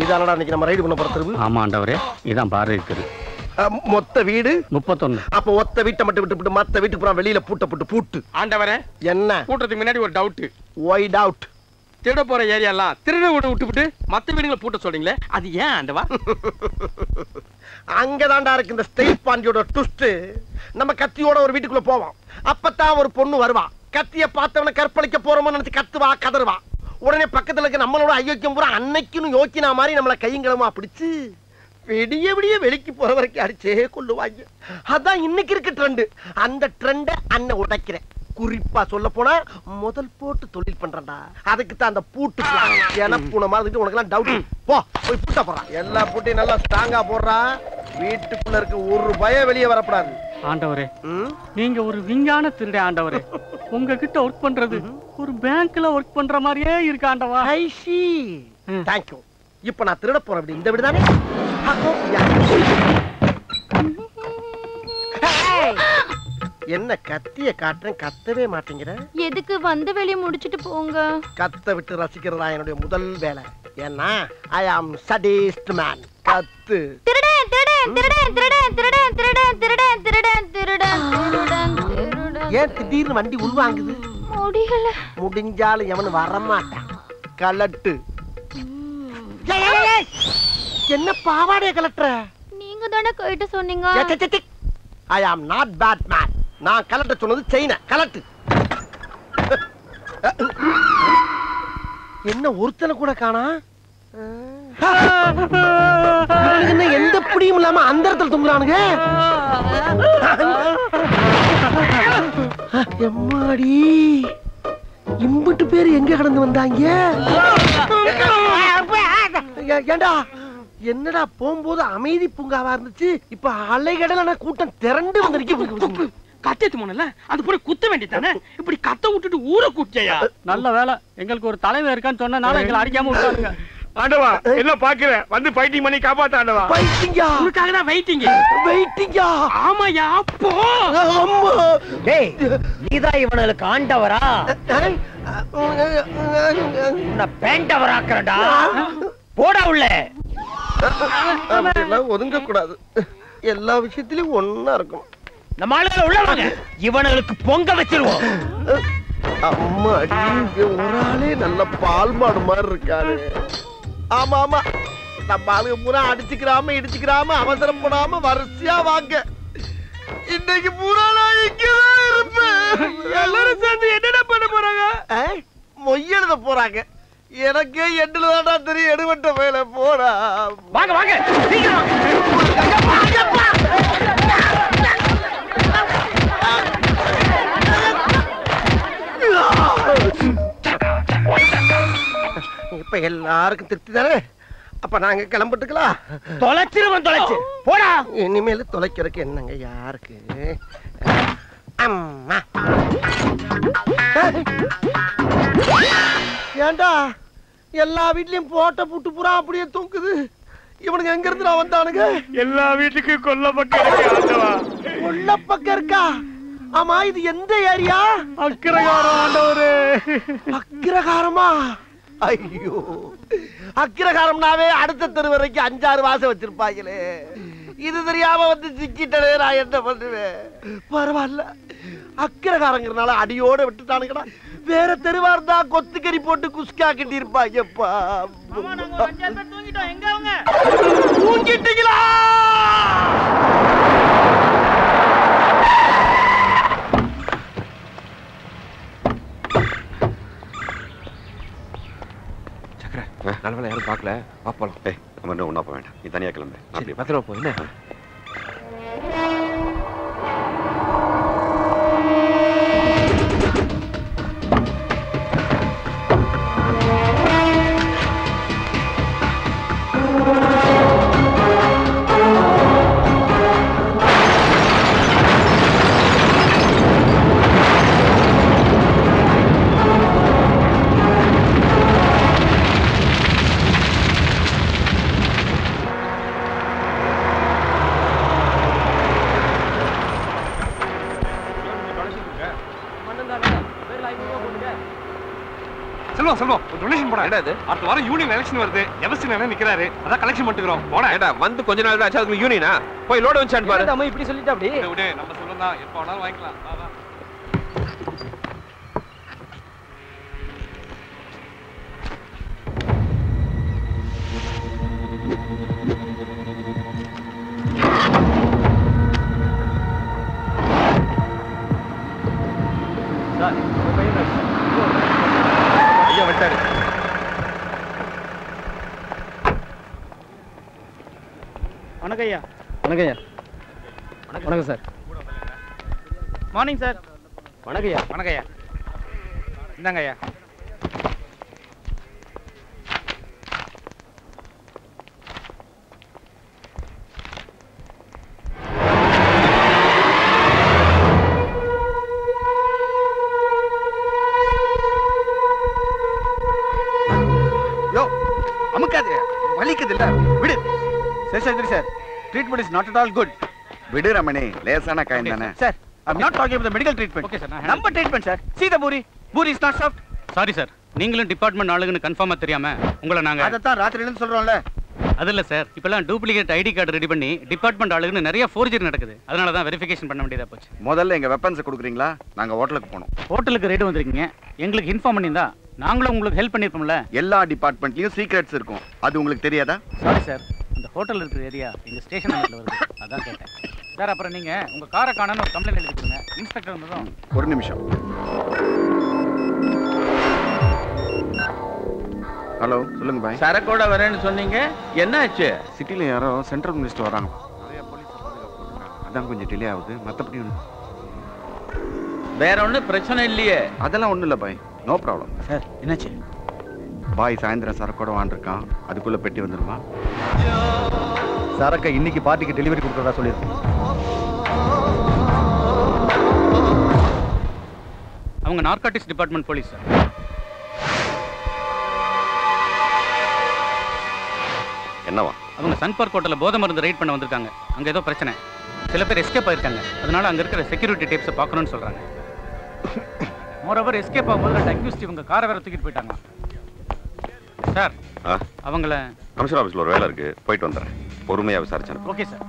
இதானடா இன்னைக்கு நம்ம ரைடு பண்ண போற தெருவு? ஆமா ஆண்டவரே, இதான் பாரு இருக்குது. மொத்த வீடு 31. அப்ப ஒத்த வீட்டை மட்டும் விட்டு மத்த வீட்டுக்கு போறா வெளியில பூட்டு. ஆண்டவரே, என்ன பூட்டத்துக்கு முன்னாடி ஒரு டவுட். Y doubt? திருட போற ஏரியாலாம் திருட விட்டு மத்த வீடுகளை பூட்ட சொல்றீங்களே, அது ஏன் ஆண்டவா? அங்கதான்டா இருக்கு இந்த ஸ்டேட் பாண்டியோட ட்விஸ்ட். நம்ம கத்தியோட ஒரு வீட்டுக்குள்ள போவோம். அப்பதான் ஒரு பொண்ணு வருவா. கத்திய பார்த்தவன கற்பழிக்க போறோம்னு நினைச்சு கத்துவா, கதறுவா. உடனே பக்கத்துல இருக்க நம்மளோட ஐயோக்கியம் பூரா அன்னைக்குன்னு யோக்கினா மாதிரி நம்மள கையங்களமா பிடிச்சு விடிய வெளிக்கு போற வரைக்கும் அடிச்சே கொள்ளுவாங்க. அதான் இன்னைக்கு இருக்கு ட்ரெண்ட். அந்த ட்ரெண்ட அண்ணன் உடைக்கிறேன். குறிப்பா சொல்ல போனா முதல் போட்டு தொழில் பண்றா. அதுக்கு தான் அந்த பூட்டு பூனை மாதிரி உனக்கு எல்லாம் டவுட். போய் பூட்டா போறான். எல்லா பூட்டையும் நல்லா ஸ்ட்ராங்கா போடுறா. வீட்டுக்குள்ள இருக்க ஒரு பயம் வெளியே வரப்படாது. ஆண்டவரே, நீங்க ஒரு விஞ்ஞான திருட ஆண்டவரே. உங்ககிட்ட ஒர்க் பண்றது ஒரு பேங்க்ல ஒர்க் பண்ற மாதிரியே இருக்கு ஆண்டவா. ஐ சி. தேங்க்யூ. இப்ப நான் திருட போறேன். அப்படி இந்த வீடு தானே? என்ன கத்திய காட்டுறேன், கத்தவே மாட்டேங்கிற? எதுக்கு வந்து வெளிய முடிச்சிட்டு போங்க. கத்த விட்டு ரசிக்கிறதா என்னுடைய முதல் வேலை. ஏன்னா ஐ ஆம் சடிஸ்ட் மேன். கத்து. திருடன் திருடன் திருடன் திருடன் திருடன் திருடன் திருடன் திருடன் திருடன் திருடன் திருடன். ஏன் திடீர்னு வண்டி உள்வாங்குது? முடியல. முடிஞ்சாலும் எவனும் வரமாட்டான். கலட்டு. என்ன பாவாடைய கலட்டுற? நீங்க தானே கைட்டு சொன்னீங்க. ஐ ஆம் நாட் பேட் மேன். நான் கலட்ட சொன்னது செயின கலட்டு. என்ன ஒருத்தனை கூட காணா? என்ன எந்த பிடியும் இல்லாம அந்த இடத்துல தொங்குறானுங்க. எம்மாடி, இம்புட்டு பேரு எங்க கடந்து வந்தாங்க? ஏண்டா என்னடா போகும்போது அமைதி பூங்காவா இருந்துச்சு, இப்ப அலைகடலான கூட்டம் திரண்டு வந்திருக்கு. கத்தியத்து போனல அது போய் குத்த வேண்டியதானே? இப்படி கத்த விட்டுட்டு ஊரை கூட்டியா? நல்ல வேலை எங்களுக்கு ஒரு தலைவர் இருக்கான்னு சொன்னனால எங்களை அடிக்காம விட்டாருங்க. ஆண்டவா, என்ன பாக்குறேன்? வந்து ஃபைட்டிங் பண்ணி காப்பாத்த ஆண்டவா. ஃபைட்டிங்கா? உனக்காக தான் வெயிட்டிங். வெயிட்டிங்கா? ஆமாயா. போ. அம்மா. டேய், நீதான் இவனுக்கு ஆண்டவரா? உன்னை பேண்டவராக்குறடா. போடா உள்ள. அப்படிலாம் ஒதுங்க கூடாது. எல்லா விஷயத்திலயும் ஒன்னா இருக்கும். நம்ம ஆளுகளை உள்ள வாங்க. இவனுக்கு பொங்க வச்சிருவோம். அம்மா, ஒரு ஆளே நல்ல பால் மாடு மாதிரி இருக்காரு. ஆமா ஆமா, நம்ம ஆளுங்க பூரா அடிச்சுக்கிறாம இடிச்சுக்கிறாம அவசரம் போடாம வரிசையா வாங்க. இன்னைக்கு பூரா நான் இங்கதான் இருப்பேன். எல்லாரும் சேர்ந்து என்னென்ன பண்ண போறாங்க? மொய் எழுத போறாங்க. எனக்கே எட்டுல தாண்டா தெரியும். எடுவட்ட வேலை போடா. வாங்க வாங்க, சீக்கிரம் இப்ப எல்லாருக்கும் திருப்தி தானே? அப்ப நாங்க கிளம்பிட்டுக்கலாம். தொலைச்சிருவன், தொலைச்சு போடா. இனிமேல் தொலைக்கிறதுக்கு என்னங்க யாருக்கு? அம்மா, ஏண்டா எல்லா வீட்லயும் போட்ட புட்டு புறா அப்படியே தூக்குது. இவனுக்கு எங்க இருந்து வந்தானுங்க? எல்லா வீட்டுக்கும் கொல்ல பக்கம் இருக்கு ஆண்டவா. கொல்ல பக்கம் இருக்கா? ஆமா, இது எந்த ஏரியா? அக்கிரகாரம் ஆண்டவரே. அக்கிரகாரமா? ஐயோ, அக்கிரகாரம்னாவே அடுத்த தெரு வரைக்கும் 5-6 வாசம் வச்சிருப்பாங்களே. இது தெரியாம வந்து சிக்கிட்டே நான் என்ன பண்ணுவேன்? பரவாயில்ல, அக்கிரகாரங்கிறனால அடியோட விட்டுட்டானுங்கடா. வேற தெருவா இருந்தா கொத்துக்கறி போட்டு குஸ்கா கட்டி இருப்பாங்கப்பா. தூங்கிட்டீங்களா? நல்ல வேலை யாரும் பார்க்கல. பாப்போம். நம்ம ஒண்ணா போக வேண்டாம். நீ தனியா கிளம்பு. அப்படி பத்திரமா போ. என்ன டொனேஷன் போடா. என்னது? அடுத்த வாரம் யூனியன் எலெக்ஷன் வருது. எவஸ்டின் அண்ணன் நிக்கறாரு. அத கலெக்ஷன் பண்ணிக்கிறோம். போடா. ஏடா வந்து கொஞ்ச நாள் தான் ஆச்சு அதுக்கு யூனியனா? போய் லோட் வச்சான் பாரு. அம்மா இப்படி சொல்லிட்டா அப்படி. விடு நம்ம சொல்லறதா எப்ப வேணாலும் வாங்கிக்கலாம். வா வா. ஐயா வந்துட்டாரு. வணக்கம் ஐயா. வணக்கம் ஐயா. வணக்கம் சார். Morning sir. வணக்கம் ஐயா. வணக்கம் ஐயா. இந்தாங்க ஐயா. யோ அமுக்காதே, வலிக்குது இல்ல, விடு. Seshadri sir, treatment is not at all good. விடு ரமணி, லேசான காயம் தானே. Sir, I'm not talking about the medical treatment. Okay, sir. நம்ம treatment sir. See the buri. Buri is not soft. Sorry sir, நீங்களும் டிபார்ட்மெண்ட் ஆளுங்கன்னு கன்ஃபார்மா தெரியாம உங்களை நாங்க அதத்தான் ராத்திரில இருந்து சொல்றோம்ல. அது இல்ல சார், இப்பெல்லாம் டூப்ளிகேட் ஐடி கார்டு ரெடி பண்ணி டிபார்ட்மெண்ட் ஆளுங்கன்னு நிறைய ஃபோர்ஜரி நடக்குது. அதனால தான் வெரிஃபிகேஷன் பண்ண வேண்டியதா போச்சு. முதல்ல எங்க வெப்பன்ஸ் கொடுக்குறீங்களா? நாங்க ஹோட்டலுக்கு போனோம். ஹோட்டலுக்கு ரேட் வந்திருக்கீங்க, எங்களுக்கு இன்ஃபார்ம் பண்ணியிருந்தா நாங்களும் உங்களுக்கு ஹெல்ப் பண்ணிருப்போம்ல. எல்லா டிபார்ட்மெண்ட்லயும் சீக்ரெட்ஸ் இருக்கும், அது உங்களுக்கு தெரியாதா? சாரி சார், அந்த ஹோட்டல் இருக்கிற ஏரியா எங்க ஸ்டேஷன் பக்கத்துல வருது, அதான் கேட்டேன். சார் அப்புறம் நீங்க உங்க காரை காணோன்னு ஒரு கம்ப்ளைண்ட் எழுதி கொடுங்க. இன்ஸ்பெக்டர் வந்ததும். ஒரு நிமிஷம். ஹலோ, சொல்லுங்க பாய். சரக்கோட வரேன்னு சொன்னீங்க, என்ன ஆச்சு? சிட்டில யாரோ சென்ட்ரல் மினிஸ்டர் வராங்க. நிறைய போலீஸ் பாதுகாப்பு, அதான் கொஞ்சம் டிலே ஆகுது. மற்றபடி வேற ஒன்றும் பிரச்சனை இல்லையே? அதெல்லாம் ஒன்றும் இல்லை பாய், நோ ப்ராப்ளம். சார் என்னாச்சு? பாய் சாயந்தரம் சரக்கோட வாண்டிருக்கான், அதுக்குள்ள பெட்டி வந்துருமா? சரக்கை இன்னைக்கு பார்ட்டிக்கு டெலிவரி கொடுக்கறதா சொல்லியிருக்கேன். அவங்க நார்காட்டிக்ஸ் டிபார்ட்மெண்ட் போலீஸ் சார். என்னவா? அவங்க சன் பார்க் ஹோட்டலில் போதை மருந்து ரைட் பண்ண வந்திருக்காங்க. அங்கே ஏதோ பிரச்சனை, சில பேர் எஸ்கேப் ஆயிருக்காங்க. அதனால அங்கே இருக்கிற செக்யூரிட்டி டேப்ஸை பார்க்கணும்னு சொல்கிறாங்க. மோரோவர் எஸ்கேப் ஆகும்போது ரெண்டு அக்யூஸ்ட் இவங்க காரை வேற தூக்கிட்டு போயிட்டாங்க சார். அவங்கள கமிஷனர் ஆஃபீஸில் ஒரு வேலை இருக்கு, போயிட்டு வந்துடுறேன். பொறுமையாக விசாரிச்சேன். Okay sir.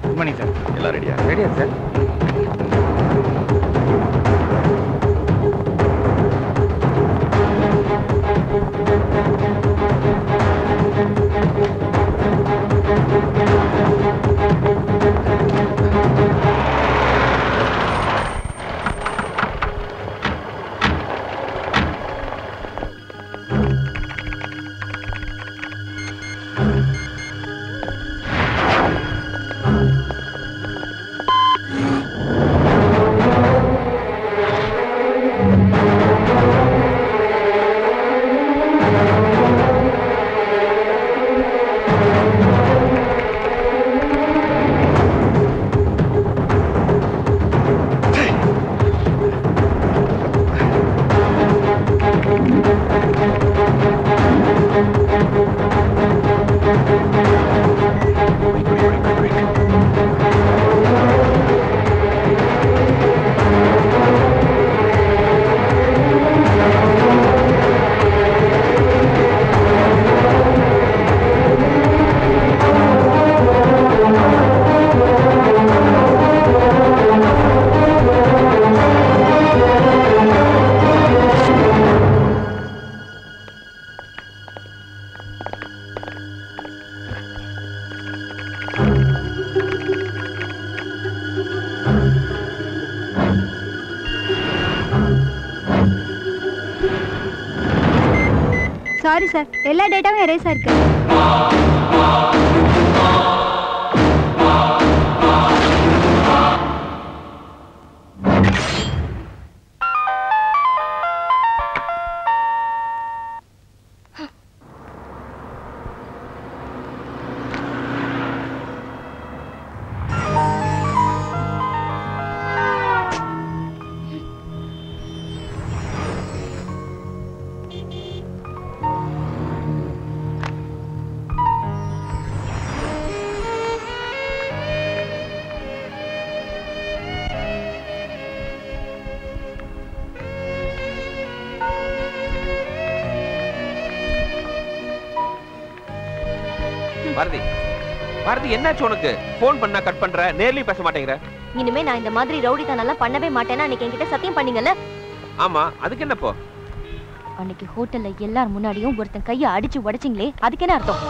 Good morning sir. எல்லாம் ரெடியா? ரெடியா சார். சாரி சார், எல்லா டேட்டாவும் எரேஸ் ஆயிருக்கு. பாரதி பாரதி என்னாச்சு உனக்கு? போன் பண்ணா கட் பண்ற, நேர்லயே பேச மாட்டேங்கிற. இனிமே நான் இந்த மாதிரி ரவுடித்தனெல்லாம் பண்ணவே மாட்டேன்னு அன்னைக்கு என்கிட்ட சத்தியம் பண்ணீங்கல்ல? ஆமா, அதுக்கு என்னப்போ? அன்னைக்கு ஹோட்டல்ல எல்லார் முன்னாடியும் ஒருத்தன் கையை அடிச்சு உடைச்சிங்களே, அதுக்கு என்ன அர்த்தம்?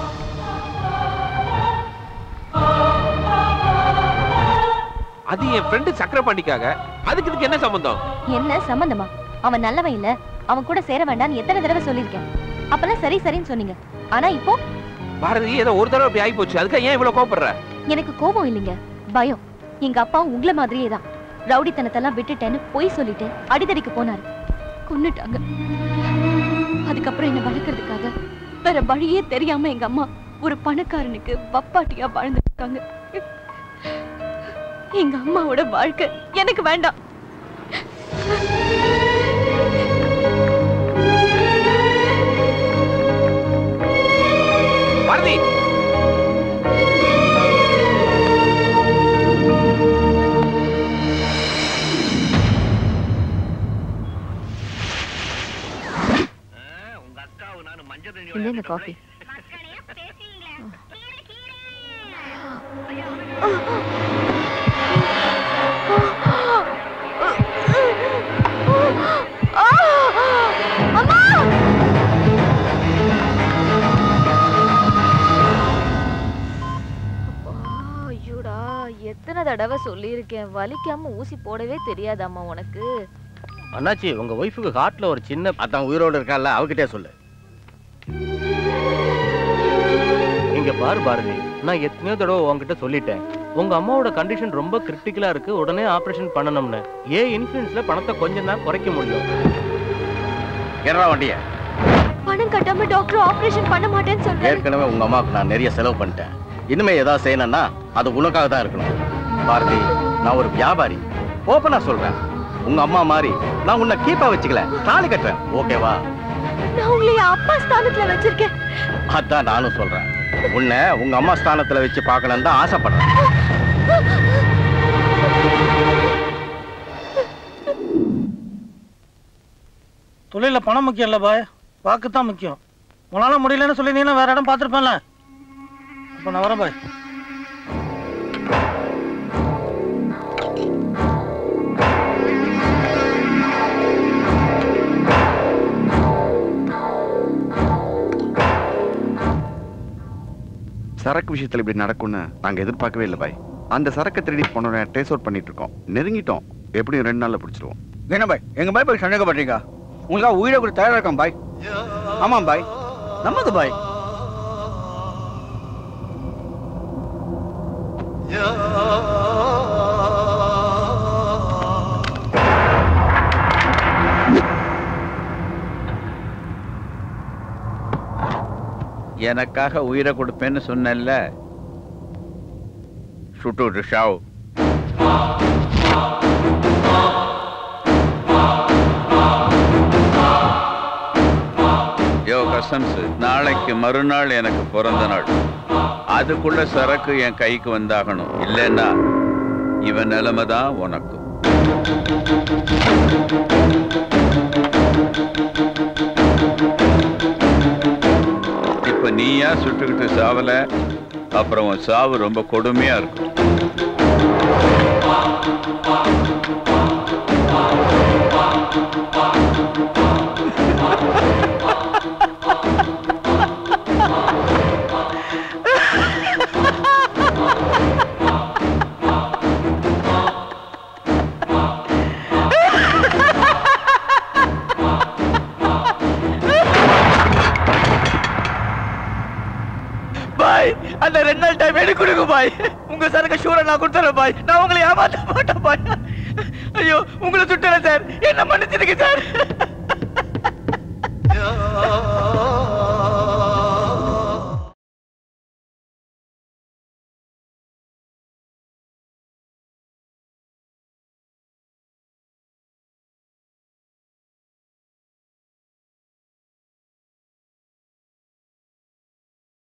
அது என் ஃப்ரெண்டு சக்கரபாண்டிக்காக. அதுக்கு இதுக்கு என்ன சம்பந்தம்? என்ன சம்பந்தமா? அவன் நல்லவன் இல்ல, அவன் கூட சேர வேண்டாம்னு எத்தனை தடவை சொல்லியிருக்கேன். அப்பெல்லாம் சரி சரின்னு சொன்னீங்க. ஆனா இப்போ பாரதி ஏதோ ஒரு தடவை அப்படி ஆகி போச்சு. அதுக்கு ஏன் இவ்வளவு கோபப்படுற? எனக்கு கோபம் இல்லைங்க, பயம். எங்க அப்பாவும் உங்களை மாதிரியே தான் ரவுடித்தனத்தெல்லாம் விட்டுட்டேன்னு பொய் சொல்லிட்டு அடிதடிக்கு போனாரு. கொன்னுட்டாங்க. அதுக்கப்புறம் என்ன வளர்க்கறதுக்காக வேற வழியே தெரியாம எங்க அம்மா ஒரு பணக்காரனுக்கு வப்பாட்டியா வாழ்ந்துருக்காங்க. எங்க அம்மாவோட வாழ்க்கை எனக்கு வேண்டாம். பாரதி இந்த காஃபி. எத்தனை தடவை சொல்லியிருக்கேன், வலிக்காம ஊசி போடவே தெரியாதாம்மா உனக்கு? அண்ணாச்சி, உங்க ஒய்ஃபுக்கு ஹார்ட்ல ஒரு சின்ன அதான் உயிரோடு இருக்கால, அவகிட்டே சொல்லு. இங்க பாரு பாரதி, நான் எத்தனையோ தடவை உங்ககிட்ட சொல்லிட்டேன், உங்க அம்மாவோட கண்டிஷன் ரொம்ப கிரிட்டிக்கலா இருக்கு, உடனே ஆபரேஷன் பண்ணணும்னு. இன்ஃப்ளூயன்ஸ்ல பணத்தை கொஞ்சம் தான் குறைக்க முடியும். என்ன வண்டிய பணம் கட்டாம டாக்டர் ஆபரேஷன் பண்ண மாட்டேன்னு சொல்றாரு. ஏற்கனவே உங்க அம்மாவுக்கு நான் நிறைய செலவு பண்ணிட்டேன். இனிமே ஏதாவது செய்யணும்னா அது உனக்காக தான் இருக்கணும். பாரதி, நான் ஒரு வியாபாரி, ஓப்பனா சொல்றேன். உங்க அம்மா மாதிரி நான் உன்னை கீப்பா வச்சுக்கல, தாலி கட்டுறேன். ஓகேவா? நான் உங்களை அப்பா ஸ்தானத்துல வச்சிருக்கேன். அதான் நானும் சொல்றேன், உன்னை உங்க அம்மா ஸ்தானத்துல வச்சு பார்க்கணும்னு தான் ஆசைப்படுறேன். தொழில பணம் முக்கியம் இல்ல பாய், வாக்கு தான் முக்கியம். உன்னால முடியலன்னு சொல்லி வேற இடம் பார்த்துருப்பேன்ல. அப்ப நான் வரேன் பாய். சரக்கு விஷயத்துல இப்படி நடக்கும்னு நாங்க எதிர்பார்க்கவே இல்லை பாய். அந்த சரக்கு திருடி போனோட ட்ரேஸ் அவுட் பண்ணிட்டு இருக்கோம். நெருங்கிட்டோம், எப்படியும் 2 நாள்ல பிடிச்சிருவோம். என்ன பாய், எங்க பாய் போய் சந்தேகப்படுறீங்க? உங்களுக்காக உயிரை கூட தயாரா இருக்கோம் பாய். ஆமாம் பாய், நமக்கு பாய். எனக்காக உயிரை கொடுப்பேன்னு சொன்னேன்ல, சுட்டு ரிஷாவ். யோ கசம்ஸ், நாளைக்கு மறுநாள் எனக்கு பிறந்த நாள். அதுக்குள்ள சரக்கு என் கைக்கு வந்தாகணும், இல்லைன்னா இவன் நிலைமை தான் உனக்கு. இப்ப நீயா சுட்டுக்கிட்டு சாவல, அப்புறம் உன் சாவு ரொம்ப கொடுமையா இருக்கும். அந்த 2 நாள் டைம் எனக்கு கொடுங்க பாய். உங்க சரக்கு ஷூரா நான் கொடுத்துறேன் பாய். நான் உங்களை ஏமாத்த மாட்டேன் பாய். ஐயோ, உங்களை சுட்டுறேன் சார், என்ன மன்னிச்சிடுங்க சார்.